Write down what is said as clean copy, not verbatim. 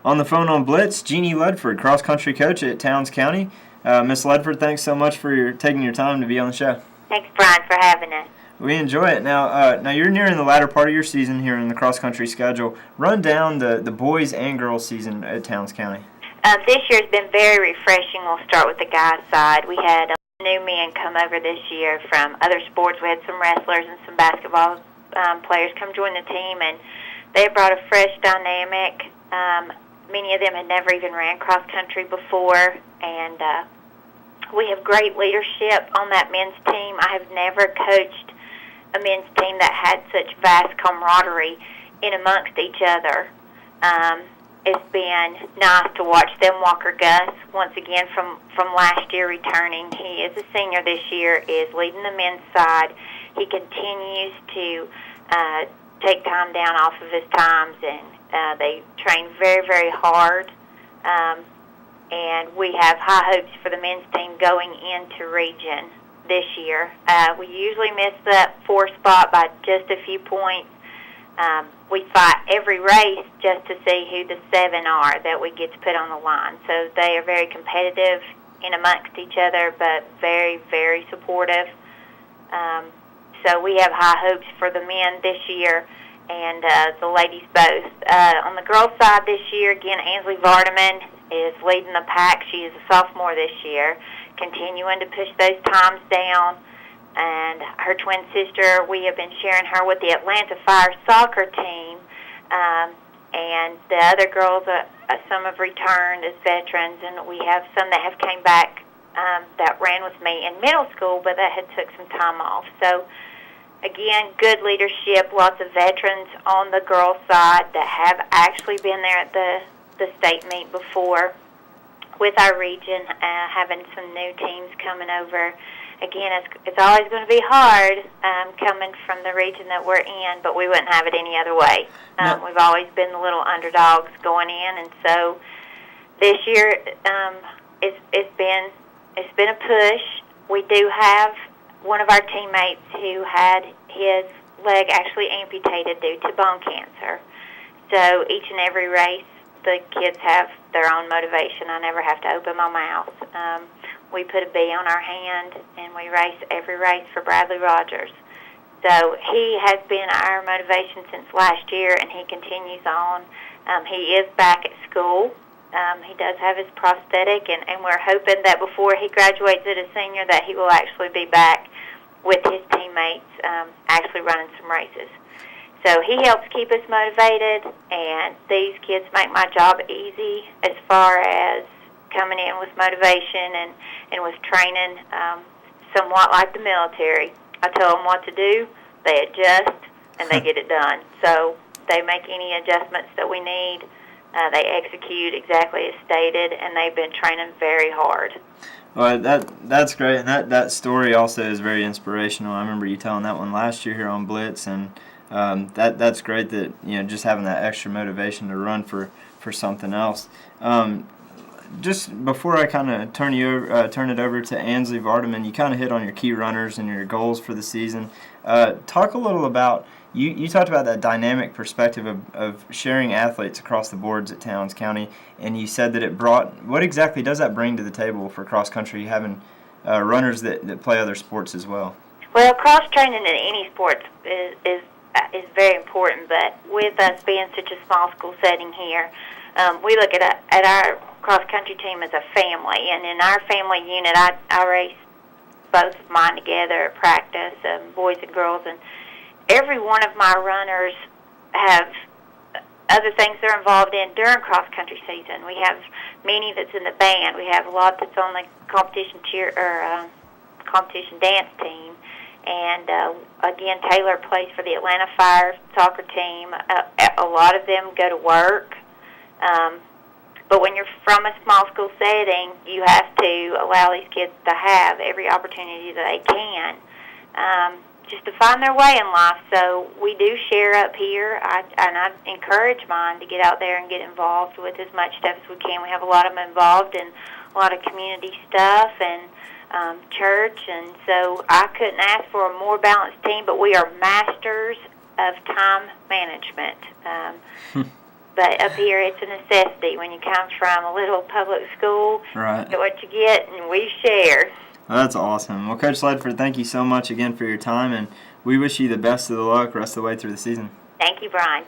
On the phone on Blitz, Jeannie Ledford, cross-country coach at Towns County. Miss Ledford, thanks so much for taking your time to be on the show. Thanks, Brian, for having us. We enjoy it. Now you're nearing the latter part of your season here in the cross-country schedule. Run down the boys and girls season at Towns County. This year's been very refreshing. We'll start with the guys' side. We had new men come over this year from other sports. We had some wrestlers and some basketball players come join the team, and they brought a fresh dynamic. Many of them had never even ran cross-country before, and we have great leadership on that men's team. I have never coached a men's team that had such vast camaraderie in amongst each other. It's been nice to watch them. Walker Gus, once again from last year returning, he is a senior this year, is leading the men's side. He continues to take time down off of his times, and they train very, very hard. And we have high hopes for the men's team going into region this year. We usually miss that 4 spot by just a few points. We fight every race just to see who the 7 are that we get to put on the line. So they are very competitive in amongst each other, but very, very supportive. So we have high hopes for the men this year and the ladies both. On the girls' side this year, again, Ansley Vardaman is leading the pack. She is a sophomore this year, continuing to push those times down. And her twin sister, we have been sharing her with the Atlanta Fire soccer team. And the other girls, some have returned as veterans, and we have some that have came back that ran with me in middle school, but that had took some time off. So, again, good leadership, lots of veterans on the girls' side that have actually been there at the state meet before with our region, having some new teams coming over. Again, it's always going to be hard coming from the region that we're in, but we wouldn't have it any other way. No. We've always been the little underdogs going in, and so this year it's been a push. We do have one of our teammates who had his leg actually amputated due to bone cancer. So each and every race, the kids have their own motivation. I never have to open my mouth. We put a B on our hand, and we race every race for Bradley Rogers. So he has been our motivation since last year, and he continues on. He is back at school. He does have his prosthetic, and we're hoping that before he graduates as a senior that he will actually be back with his teammates actually running some races. So he helps keep us motivated, and these kids make my job easy as far as coming in with motivation and with training, somewhat like the military. I tell them what to do, they adjust, and they get it done. So they make any adjustments that we need. They execute exactly as stated, and they've been training very hard. Well, that's great, and that story also is very inspirational. I remember you telling that one last year here on Blitz, and that's great that just having that extra motivation to run for something else. Just before I kind of turn it over to Ansley Vardaman, you kind of hit on your key runners and your goals for the season. Talk a little about you talked about that dynamic perspective of sharing athletes across the boards at Towns County, and you said that it brought. What exactly does that bring to the table for cross country, having runners that play other sports as well? Well, cross training in any sport is very important, but with us being such a small school setting here, we look at our cross-country team as a family, and in our family unit, I race both of mine together at practice, boys and girls, and every one of my runners have other things they're involved in during cross-country season. We have many that's in the band. We have a lot that's on the competition competition dance team, and again, Taylor plays for the Atlanta Fire soccer team. A lot of them go to work. But when you're from a small school setting, you have to allow these kids to have every opportunity that they can just to find their way in life. So we do share up here, and I encourage mine to get out there and get involved with as much stuff as we can. We have a lot of them involved in a lot of community stuff and church, and so I couldn't ask for a more balanced team, but we are masters of time management. But up here, it's a necessity. When you come from a little public school, Right. you get what you get, and we share. Well, that's awesome. Well, Coach Ledford, thank you so much again for your time, and we wish you the best of the luck rest of the way through the season. Thank you, Brian.